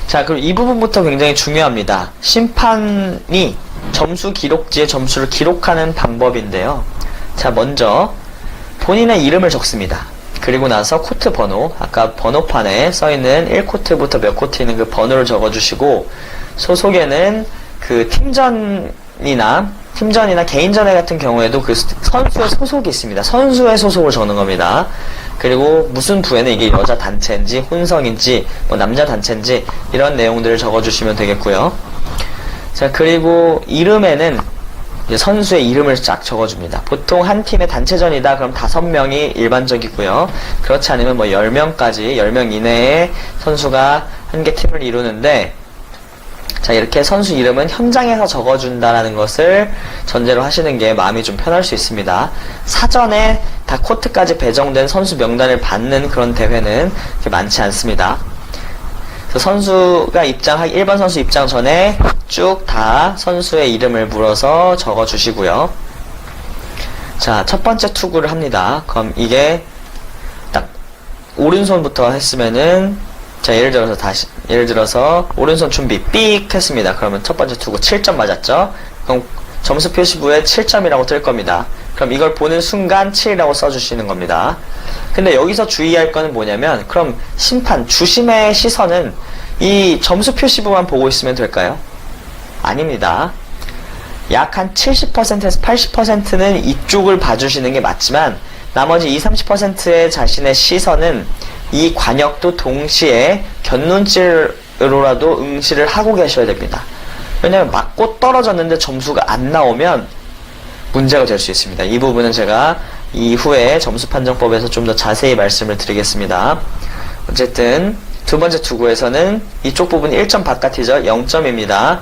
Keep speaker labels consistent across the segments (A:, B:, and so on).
A: 자, 그리고 이 부분부터 굉장히 중요합니다. 심판이 점수 기록지에 점수를 기록하는 방법인데요. 자, 먼저 본인의 이름을 적습니다. 그리고 나서 코트 번호, 아까 번호판에 써있는 1코트부터 몇 코트 있는 그 번호를 적어주시고, 소속에는 그 팀전이나 개인전회 같은 경우에도 그 선수의 소속이 있습니다. 선수의 소속을 적는 겁니다. 그리고 무슨 부에는 이게 여자 단체인지 혼성인지 뭐 남자 단체인지 이런 내용들을 적어주시면 되겠고요. 자, 그리고 이름에는 이제 선수의 이름을 쫙 적어줍니다. 보통 한 팀의 단체전이다 그럼 5명이 일반적이고요. 그렇지 않으면 뭐 10명까지 10명 이내의 선수가 한 개 팀을 이루는데, 자, 이렇게 선수 이름은 현장에서 적어준다라는 것을 전제로 하시는 게 마음이 좀 편할 수 있습니다. 사전에 다 코트까지 배정된 선수 명단을 받는 그런 대회는 그렇게 많지 않습니다. 그래서 선수가 1번 선수 입장 전에 쭉 다 선수의 이름을 물어서 적어주시고요. 자, 첫 번째 투구를 합니다. 그럼 이게 딱 오른손부터 했으면은, 자, 예를 들어서 오른손 준비 삑 했습니다. 그러면 첫 번째 투구 7점 맞았죠? 그럼 점수 표시부에 7점이라고 뜰 겁니다. 그럼 이걸 보는 순간 7이라고 써주시는 겁니다. 근데 여기서 주의할 거는 뭐냐면, 그럼 주심의 시선은 이 점수 표시부만 보고 있으면 될까요? 아닙니다. 약 한 70%에서 80%는 이쪽을 봐주시는 게 맞지만, 나머지 20-30%의 자신의 시선은 이 관역도 동시에 곁눈질로라도 응시를 하고 계셔야 됩니다. 왜냐면 맞고 떨어졌는데 점수가 안 나오면 문제가 될 수 있습니다. 이 부분은 제가 이후에 점수판정법에서 좀 더 자세히 말씀을 드리겠습니다. 어쨌든 두 번째 투구에서는 이쪽 부분 1점 바깥이죠. 0점입니다.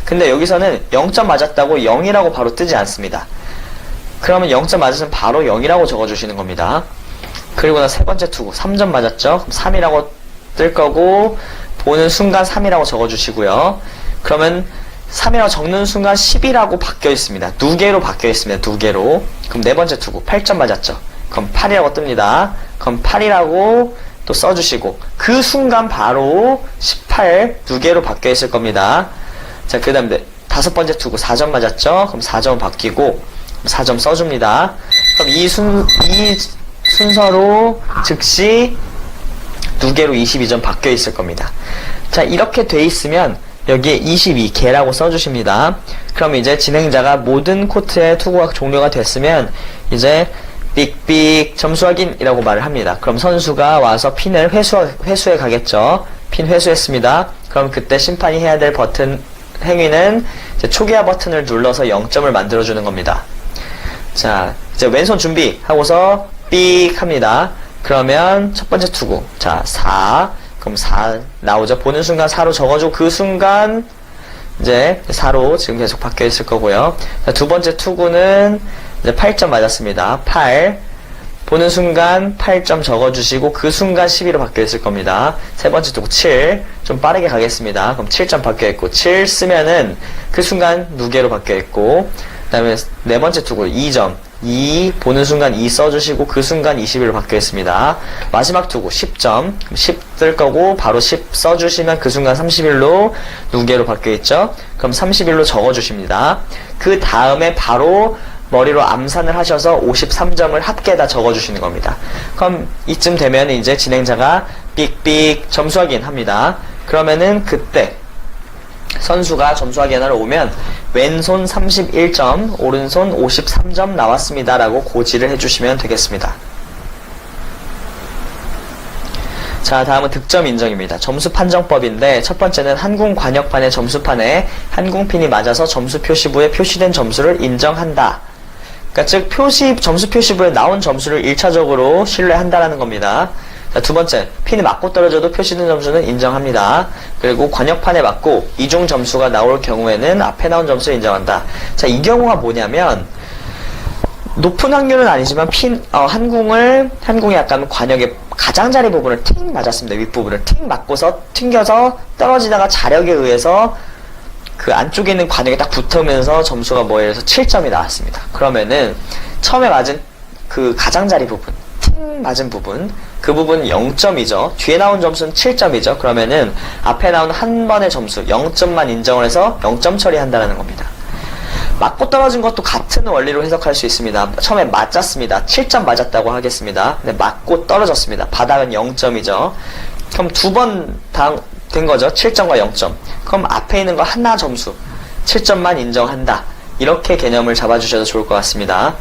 A: 근데 여기서는 0점 맞았다고 0이라고 바로 뜨지 않습니다. 그러면 0점 맞으면 바로 0이라고 적어주시는 겁니다. 그리고 나서 세 번째 투구 3점 맞았죠? 그럼 3이라고 뜰 거고, 보는 순간 3이라고 적어주시고요. 그러면 3이라고 적는 순간 10이라고 바뀌어 있습니다. 2개로 바뀌어 있습니다. 2개로. 그럼 네 번째 투구 8점 맞았죠? 그럼 8이라고 뜹니다. 그럼 8이라고 또 써주시고, 그 순간 바로 18 2개로 바뀌어 있을 겁니다. 자, 그 다음에 다섯 번째 투구 4점 맞았죠? 그럼 4점 바뀌고 4점 써줍니다. 그럼 이 순서로 즉시 2개로 22점 바뀌어 있을 겁니다. 자, 이렇게 돼 있으면 여기에 22개라고 써주십니다. 그럼 이제 진행자가 모든 코트의 투구가 종료가 됐으면 이제 삑삑 점수 확인이라고 말을 합니다. 그럼 선수가 와서 핀을 회수해 가겠죠. 핀 회수했습니다. 그럼 그때 심판이 해야 될 행위는 이제 초기화 버튼을 눌러서 0점을 만들어주는 겁니다. 자, 이제 왼손 준비하고서 삑 합니다. 그러면 첫 번째 투구, 자, 4, 그럼 4 나오죠. 보는 순간 4로 적어주고, 그 순간 이제 4로 지금 계속 바뀌어 있을 거고요. 자, 두 번째 투구는 이제 8점 맞았습니다. 8, 보는 순간 8점 적어주시고, 그 순간 12로 바뀌어 있을 겁니다. 세 번째 투구 7, 좀 빠르게 가겠습니다. 그럼 7점 바뀌어 있고, 7 쓰면은 그 순간 2개로 바뀌어 있고, 그 다음에 네 번째 투구 2점, 2 보는 순간 2 써주시고, 그 순간 21로 바뀌어 있습니다. 마지막 투구 10점, 10 뜰 거고 바로 10 써주시면 그 순간 31로 2개로 바뀌어 있죠. 그럼 31로 적어주십니다. 그 다음에 바로 머리로 암산을 하셔서 53점을 합계에다 적어주시는 겁니다. 그럼 이쯤 되면 이제 진행자가 삑삑 점수 확인 합니다. 그러면은 그때 선수가 점수 확인하러 오면 왼손 31점, 오른손 53점 나왔습니다 라고 고지를 해주시면 되겠습니다. 자, 다음은 득점 인정입니다. 점수 판정법인데, 첫 번째는 한궁관역판의 점수판에 한궁핀이 맞아서 점수 표시부에 표시된 점수를 인정한다. 그러니까 즉 점수 표시부에 나온 점수를 1차적으로 신뢰한다라는 겁니다. 자, 두 번째, 핀이 맞고 떨어져도 표시된 점수는 인정합니다. 그리고 관역판에 맞고 이중 점수가 나올 경우에는 앞에 나온 점수를 인정한다. 자, 이 경우가 뭐냐면, 높은 확률은 아니지만 한궁이 약간 관역의 가장자리 부분을 팅 맞았습니다. 윗부분을 팅 맞고서 튕겨서 떨어지다가 자력에 의해서 그 안쪽에 있는 관역에 딱 붙으면서 점수가 뭐예요? 7점이 나왔습니다. 그러면은 처음에 맞은 그 가장자리 부분 팅 땡 맞은 부분, 그 부분 0점이죠. 뒤에 나온 점수는 7점이죠. 그러면은 앞에 나온 한 번의 점수 0점만 인정을 해서 0점 처리한다는 겁니다. 맞고 떨어진 것도 같은 원리로 해석할 수 있습니다. 처음에 맞았습니다. 7점 맞았다고 하겠습니다. 근데 맞고 떨어졌습니다. 바닥은 0점이죠. 그럼 두 번 된 거죠. 7점과 0점. 그럼 앞에 있는 거 하나 점수 7점만 인정한다. 이렇게 개념을 잡아주셔도 좋을 것 같습니다.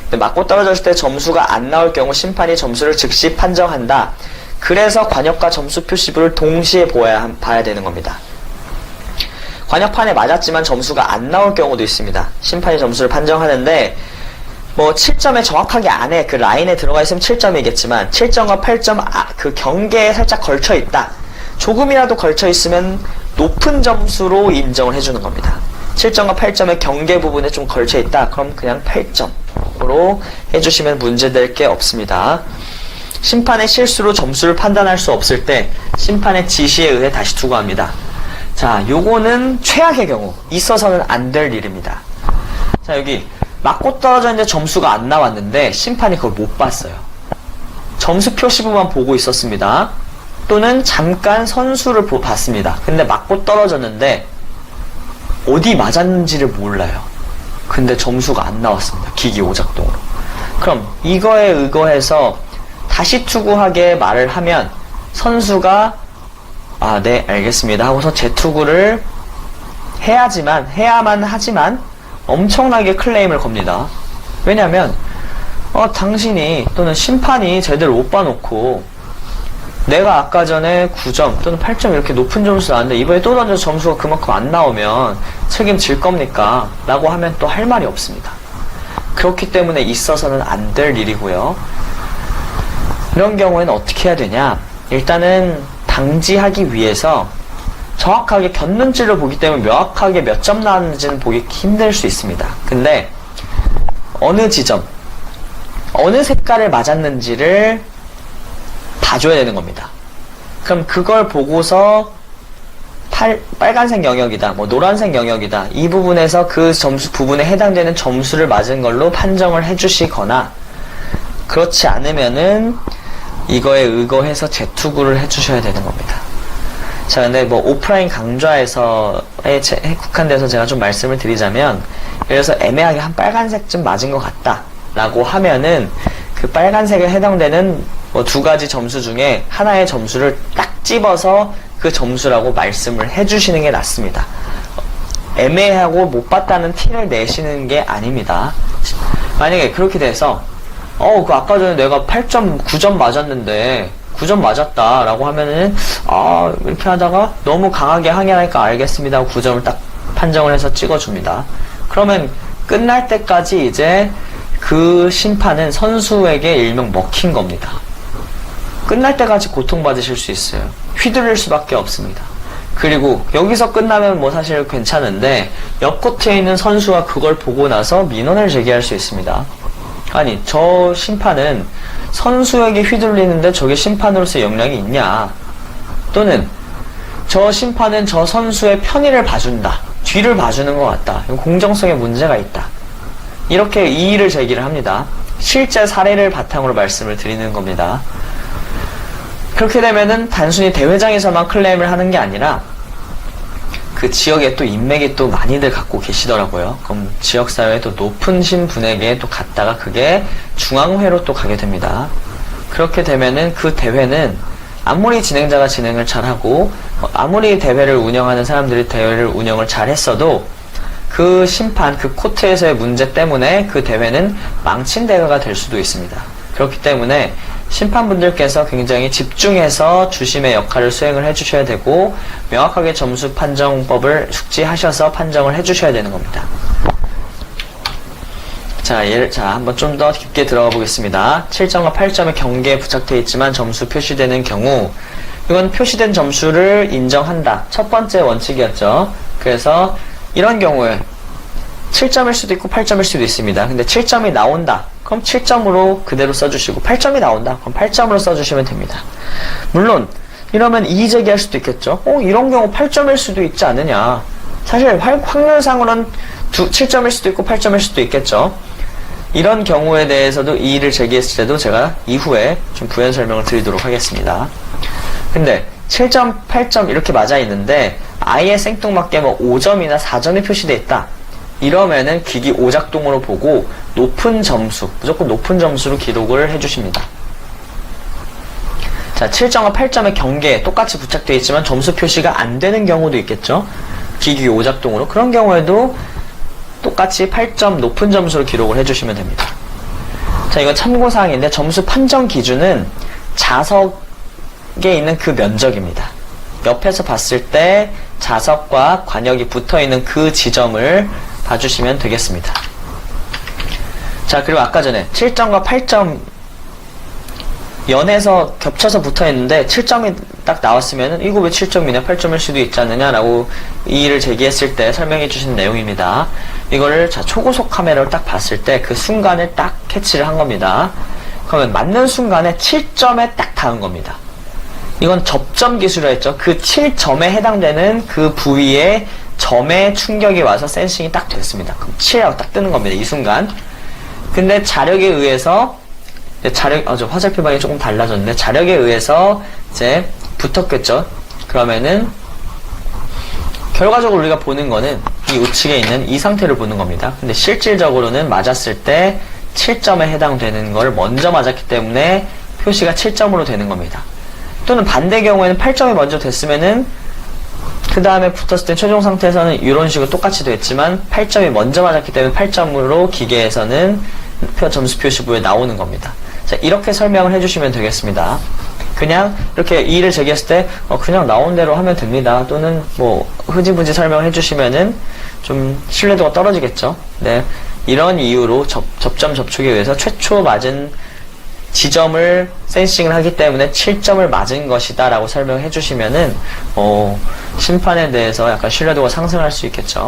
A: 근데 맞고 떨어졌을 때 점수가 안 나올 경우 심판이 점수를 즉시 판정한다. 그래서 관역과 점수 표시부를 동시에 봐야 되는 겁니다. 관역판에 맞았지만 점수가 안 나올 경우도 있습니다. 심판이 점수를 판정하는데 뭐 7점에 정확하게 안에 그 라인에 들어가 있으면 7점이겠지만 7점과 8점 그 경계에 살짝 걸쳐 있다. 조금이라도 걸쳐 있으면 높은 점수로 인정을 해주는 겁니다. 7점과 8점의 경계 부분에 좀 걸쳐 있다. 그럼 그냥 8점으로 해주시면 문제될 게 없습니다. 심판의 실수로 점수를 판단할 수 없을 때 심판의 지시에 의해 다시 투구합니다. 자, 요거는 최악의 경우 있어서는 안 될 일입니다. 자, 여기 맞고 떨어졌는데 점수가 안 나왔는데 심판이 그걸 못 봤어요. 점수 표시부만 보고 있었습니다. 또는 잠깐 선수를 봤습니다. 근데 맞고 떨어졌는데 어디 맞았는지를 몰라요. 근데 점수가 안 나왔습니다. 기기오작동으로. 그럼 이거에 의거해서 다시 투구하게 말을 하면 선수가 네, 알겠습니다 하고서 재투구를 해야만 하지만 엄청나게 클레임을 겁니다. 왜냐면 당신이 또는 심판이 제대로 못 봐놓고 내가 아까 전에 9점 또는 8점 이렇게 높은 점수 나왔는데 이번에 또 던져서 점수가 그만큼 안 나오면 책임질 겁니까? 라고 하면 또 할 말이 없습니다. 그렇기 때문에 있어서는 안 될 일이고요. 이런 경우에는 어떻게 해야 되냐? 일단은 방지하기 위해서 정확하게 곁눈질로 보기 때문에 명확하게 몇 점 나왔는지는 보기 힘들 수 있습니다. 근데 어느 지점, 어느 색깔을 맞았는지를 봐줘야 되는 겁니다. 그럼 그걸 보고서 빨간색 영역이다, 뭐 노란색 영역이다, 이 부분에서 그 점수 부분에 해당되는 점수를 맞은 걸로 판정을 해주시거나, 그렇지 않으면은 이거에 의거해서 재투구를 해주셔야 되는 겁니다. 자, 근데 뭐 오프라인 강좌에서에 국한돼서 제가 좀 말씀을 드리자면, 예를 들어서 애매하게 한 빨간색쯤 맞은 것 같다 라고 하면은 그 빨간색에 해당되는 뭐 두 가지 점수 중에 하나의 점수를 딱 집어서 그 점수라고 말씀을 해주시는 게 낫습니다. 애매하고 못 봤다는 티를 내시는 게 아닙니다. 만약에 그렇게 돼서 그 아까 전에 내가 8점, 9점 맞았는데 9점 맞았다 라고 하면은 이렇게 하다가 너무 강하게 항의하니까 알겠습니다 하고 9점을 딱 판정을 해서 찍어줍니다. 그러면 끝날 때까지 이제 그 심판은 선수에게 일명 먹힌 겁니다. 끝날 때까지 고통받으실 수 있어요. 휘둘릴 수밖에 없습니다. 그리고 여기서 끝나면 뭐 사실 괜찮은데 옆코트에 있는 선수가 그걸 보고 나서 민원을 제기할 수 있습니다. 아니, 저 심판은 선수에게 휘둘리는데 저게 심판으로서의 역량이 있냐, 또는 저 심판은 저 선수의 편의를 봐준다, 뒤를 봐주는 것 같다, 공정성에 문제가 있다, 이렇게 이의를 제기를 합니다. 실제 사례를 바탕으로 말씀을 드리는 겁니다. 그렇게 되면은 단순히 대회장에서만 클레임을 하는 게 아니라 그 지역에 또 인맥이 또 많이들 갖고 계시더라고요. 그럼 지역사회에 또 높으신 분에게 또 갔다가 그게 중앙회로 또 가게 됩니다. 그렇게 되면은 그 대회는 아무리 진행자가 진행을 잘하고 아무리 대회를 운영하는 사람들이 대회를 운영을 잘했어도 그 심판, 그 코트에서의 문제 때문에 그 대회는 망친 대회가 될 수도 있습니다. 그렇기 때문에 심판분들께서 굉장히 집중해서 주심의 역할을 수행을 해주셔야 되고 명확하게 점수 판정법을 숙지하셔서 판정을 해주셔야 되는 겁니다. 자, 한번 좀 더 깊게 들어가 보겠습니다. 7점과 8점의 경계에 부착되어 있지만 점수 표시되는 경우, 이건 표시된 점수를 인정한다. 첫 번째 원칙이었죠. 그래서 이런 경우에 7점일 수도 있고 8점일 수도 있습니다. 근데 7점이 나온다. 그럼 7점으로 그대로 써주시고 8점이 나온다. 그럼 8점으로 써주시면 됩니다. 물론 이러면 이의 제기할 수도 있겠죠. 이런 경우 8점일 수도 있지 않느냐. 사실 확률상으로는 7점일 수도 있고 8점일 수도 있겠죠. 이런 경우에 대해서도 이의를 제기했을 때도 제가 이후에 좀 부연 설명을 드리도록 하겠습니다. 근데 7점, 8점 이렇게 맞아 있는데 아예 생뚱맞게 뭐 5점이나 4점이 표시되어 있다. 이러면은 기기 오작동으로 보고 높은 점수, 무조건 높은 점수로 기록을 해주십니다. 자, 7점과 8점의 경계에 똑같이 부착되어 있지만 점수 표시가 안 되는 경우도 있겠죠. 기기 오작동으로. 그런 경우에도 똑같이 8점 높은 점수로 기록을 해주시면 됩니다. 자, 이건 참고사항인데 점수 판정 기준은 자석에 있는 그 면적입니다. 옆에서 봤을 때 자석과 관역이 붙어있는 그 지점을 봐주시면 되겠습니다. 자, 그리고 아까 전에 7점과 8점 연에서 겹쳐서 붙어있는데 7점이 딱 나왔으면 이거 왜 7점이냐 8점일 수도 있지 않느냐 라고 이의를 제기했을 때 설명해 주신 내용입니다. 이거를 자 초고속 카메라로 딱 봤을 때 그 순간에 딱 캐치를 한 겁니다. 그러면 맞는 순간에 7점에 딱 닿은 겁니다. 이건 접점 기술이라 했죠. 그 7점에 해당되는 그 부위에 점에 충격이 와서 센싱이 딱 됐습니다. 그럼 7이라고 딱 뜨는 겁니다. 이 순간. 근데 자력에 의해서 화살표 방향이 조금 달라졌는데 자력에 의해서 이제 붙었겠죠. 그러면은 결과적으로 우리가 보는 거는 이 우측에 있는 이 상태를 보는 겁니다. 근데 실질적으로는 맞았을 때 7점에 해당되는 걸 먼저 맞았기 때문에 표시가 7점으로 되는 겁니다. 또는 반대 경우에는 8점이 먼저 됐으면은 그 다음에 붙었을 때 최종 상태에서는 이런 식으로 똑같이 됐지만 8점이 먼저 맞았기 때문에 8점으로 기계에서는 점수 표시부에 나오는 겁니다. 자, 이렇게 설명을 해주시면 되겠습니다. 그냥 이렇게 이의를 제기했을 때 그냥 나온 대로 하면 됩니다. 또는 뭐 흐지부지 설명을 해주시면은 좀 신뢰도가 떨어지겠죠. 네, 이런 이유로 접점 접촉에 의해서 최초 맞은 지점을 센싱을 하기 때문에 7점을 맞은 것이다 라고 설명해 주시면은 심판에 대해서 약간 신뢰도가 상승할 수 있겠죠.